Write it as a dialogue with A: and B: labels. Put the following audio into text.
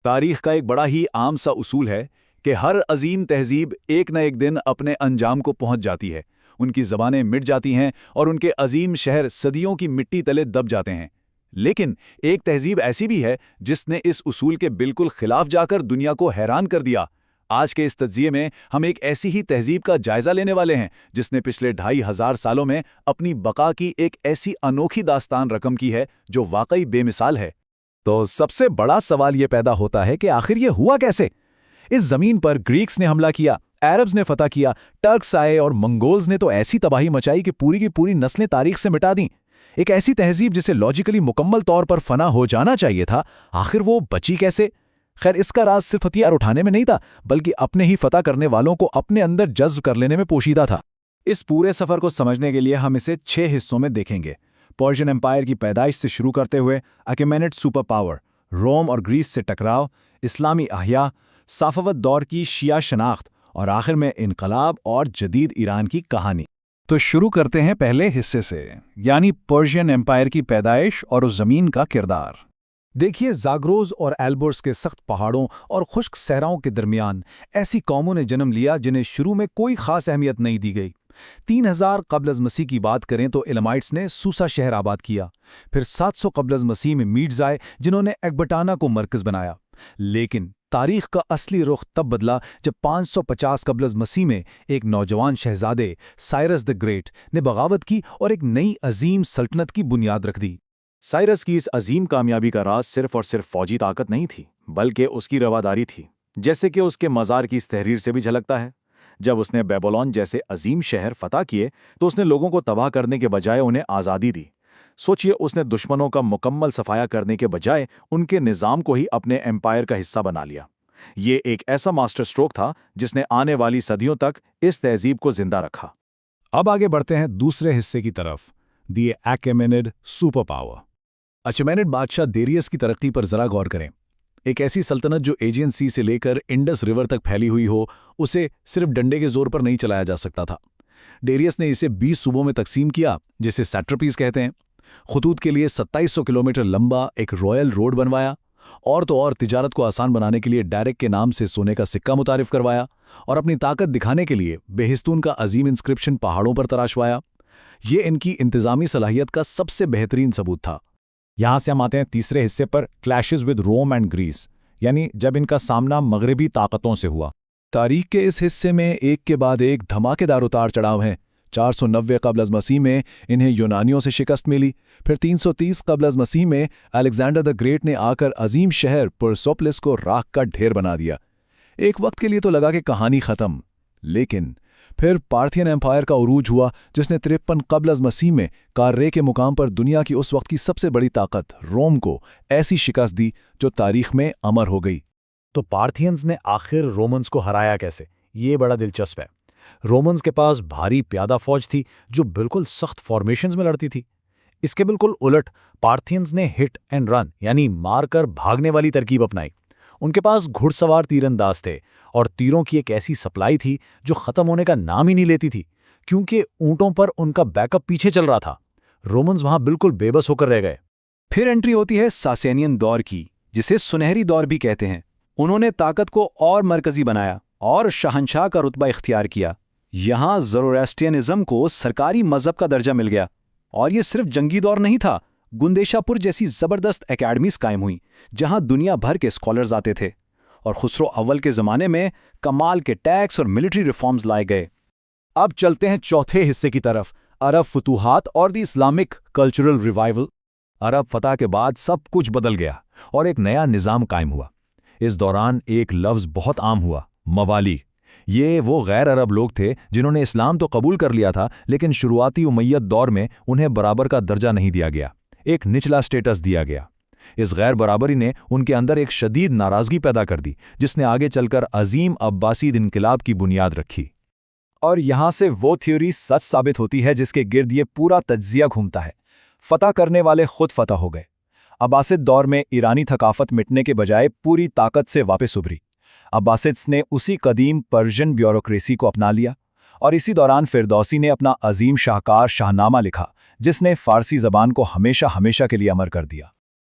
A: تاریخ کا ایک بڑا ہی عام سا اصول ہے کہ ہر عظیم تہذیب ایک نہ ایک دن اپنے انجام کو پہنچ جاتی ہے، ان کی زبانیں مٹ جاتی ہیں اور ان کے عظیم شہر صدیوں کی مٹی تلے دب جاتے ہیں۔ لیکن ایک تہذیب ایسی بھی ہے جس نے اس اصول کے بالکل خلاف جا کر دنیا کو حیران کر دیا۔ آج کے اس تجزیے میں ہم ایک ایسی ہی تہذیب کا جائزہ لینے والے ہیں جس نے پچھلے 2500 سالوں میں اپنی بقا کی ایک ایسی انوکھی داستان رقم کی ہے جو واقعی بے مثال ہے۔
B: تو سب سے بڑا سوال یہ پیدا ہوتا ہے کہ آخر یہ ہوا کیسے؟ اس زمین پر گریکس نے حملہ کیا، عربز نے فتح کیا، ٹرکس آئے اور منگولز نے تو ایسی تباہی مچائی کہ پوری کی پوری نسلیں تاریخ سے مٹا دیں۔ ایک ایسی تہذیب جسے لاجیکلی مکمل طور پر فنا ہو جانا چاہیے تھا، آخر وہ بچی کیسے؟ خیر، اس کا راز صرف ہتھیار اٹھانے میں نہیں تھا، بلکہ اپنے ہی فتح کرنے والوں کو اپنے اندر جذب کر لینے میں پوشیدہ تھا۔
A: اس پورے سفر کو سمجھنے کے لیے ہم اسے 6 حصوں میں دیکھیں گے۔ پرشین امپائر کی پیدائش سے شروع کرتے ہوئے اکیمینیڈ سپر پاور، روم اور گریس سے ٹکراؤ، اسلامی احیاء، صفوت دور کی شیعہ شناخت اور آخر میں انقلاب اور جدید ایران کی کہانی۔
B: تو شروع کرتے ہیں پہلے حصے سے، یعنی پرشین امپائر کی پیدائش اور اس زمین کا کردار۔
C: دیکھیے، زاگروس اور ایلبرس کے سخت پہاڑوں اور خشک صحراؤں کے درمیان ایسی قوموں نے جنم لیا جنہیں شروع میں کوئی خاص اہمیت نہیں دی گئی۔ 3000 قبل از مسیح کی بات کریں تو ایلامائٹس نے سوسا شہر آباد کیا، پھر 700 قبل از مسیح میں میڈز آئے جنہوں نے ایکبٹانا کو مرکز بنایا۔ لیکن تاریخ کا اصلی رخ تب بدلا جب 550 قبل از مسیح میں ایک نوجوان شہزادے سائرس دی گریٹ نے بغاوت کی اور ایک نئی عظیم سلطنت کی بنیاد رکھ دی۔
A: سائرس کی اس عظیم کامیابی کا راز صرف اور صرف فوجی طاقت نہیں تھی، بلکہ اس کی رواداری تھی، جیسے کہ اس کے مزار کی اس تحریر سے بھی جھلکتا ہے۔ جب اس نے بیبلون جیسے عظیم شہر فتح کیے تو اس نے لوگوں کو تباہ کرنے کے بجائے انہیں آزادی دی۔ سوچئے، اس نے دشمنوں کا مکمل صفایا کرنے کے بجائے ان کے نظام کو ہی اپنے ایمپائر کا حصہ بنا لیا۔ یہ ایک ایسا ماسٹر سٹروک تھا جس نے آنے والی صدیوں تک اس تہذیب کو زندہ رکھا۔
B: اب آگے بڑھتے ہیں دوسرے حصے کی طرف، دی اکیمینیڈ سپر پاور۔
C: اچیمینیڈ بادشاہ دیریس کی ترقی پر ذرا غور کریں۔ ایک ایسی سلطنت جو ایجین سی سے لے کر انڈس ریور تک پھیلی ہوئی ہو، اسے صرف ڈنڈے کے زور پر نہیں چلایا جا سکتا تھا۔ ڈیریس نے اسے 20 صوبوں میں تقسیم کیا، جسے سیٹرپیز کہتے ہیں۔ خطوط کے لیے 2700 کلومیٹر لمبا ایک رائل روڈ بنوایا، اور تو اور تجارت کو آسان بنانے کے لیے ڈائریک کے نام سے سونے کا سکہ متعارف کروایا، اور اپنی طاقت دکھانے کے لیے بہستون کا عظیم انسکرپشن پہاڑوں پر تراشوایا۔ یہ ان کی انتظامی صلاحیت کا سب سے بہترین ثبوت تھا۔
B: یہاں سے ہم آتے ہیں تیسرے حصے پر، clashes with Rome and Greece, یعنی جب ان کا سامنا مغربی طاقتوں سے ہوا۔
C: تاریخ کے اس حصے میں ایک کے بعد ایک دھماکے دار اتار چڑھاؤ ہیں۔ 490 قبل از مسیح میں انہیں یونانیوں سے شکست ملی، پھر 330 قبل از مسیح میں الیگزینڈر دی گریٹ نے آ کر عظیم شہر پرسوپلس کو راکھ کا ڈھیر بنا دیا۔ ایک وقت کے لیے تو لگا کہ کہانی ختم، لیکن پھر پارتھین ایمپائر کا عروج ہوا جس نے 53 قبل از مسیح میں کاررے کے مقام پر دنیا کی اس وقت کی سب سے بڑی طاقت روم کو ایسی شکست دی جو تاریخ میں امر ہو گئی۔
D: تو پارتھینز نے آخر رومنز کو ہرایا کیسے؟ یہ بڑا دلچسپ ہے۔ رومنز کے پاس بھاری پیادہ فوج تھی جو بالکل سخت فارمیشنز میں لڑتی تھی۔ اس کے بالکل الٹ پارتھینز نے ہٹ اینڈ رن، یعنی مار کر بھاگنے والی ترکیب اپنائی۔ ان کے پاس گھڑ سوار تیر انداز تھے اور تیروں کی ایک ایسی سپلائی تھی جو ختم ہونے کا نام ہی نہیں لیتی تھی، کیونکہ اونٹوں پر ان کا بیک اپ پیچھے چل رہا تھا۔ رومنز وہاں بالکل بے بس ہو کر رہ گئے۔
A: پھر انٹری ہوتی ہے ساسینین دور کی، جسے سنہری دور بھی کہتے ہیں۔ انہوں نے طاقت کو اور مرکزی بنایا اور شہنشاہ کا رتبہ اختیار کیا۔ یہاں زرواسٹرینزم کو سرکاری مذہب کا درجہ مل گیا، اور یہ صرف جنگی دور نہیں تھا۔ گندیشا پور جیسی زبردست اکیڈمیز قائم ہوئیں جہاں دنیا بھر کے اسکالرز آتے تھے، اور خسرو اول کے زمانے میں کمال کے ٹیکس اور ملٹری ریفارمز لائے گئے۔
C: اب چلتے ہیں چوتھے حصے کی طرف، عرب فتوحات اور دی اسلامک کلچرل ریوائول۔ عرب فتح کے بعد سب کچھ بدل گیا اور ایک نیا نظام قائم ہوا۔ اس دوران ایک لفظ بہت عام ہوا، موالی۔ یہ وہ غیر عرب لوگ تھے جنہوں نے اسلام تو قبول کر لیا تھا، لیکن شروعاتی امیت دور میں انہیں برابر کا درجہ نہیں دیا گیا، ایک نچلا سٹیٹس دیا گیا۔ اس غیر برابری نے ان کے اندر ایک شدید ناراضگی پیدا کر دی، جس نے آگے چل کر عظیم عباسید انقلاب کی بنیاد رکھی۔
B: اور یہاں سے وہ تھیوری سچ ثابت ہوتی ہے جس کے گرد یہ پورا تجزیہ گھومتا ہے۔ فتح کرنے والے خود فتح ہو گئے۔ عباسد دور میں ایرانی ثقافت مٹنے کے بجائے پوری طاقت سے واپس ابھری۔ عباسدس نے اسی قدیم پرشین بیوروکریسی کو اپنا لیا، اور اسی دوران فردوسی نے اپنا عظیم شاہکار شاہنامہ لکھا جس نے فارسی زبان کو ہمیشہ ہمیشہ کے لیے امر کر دیا۔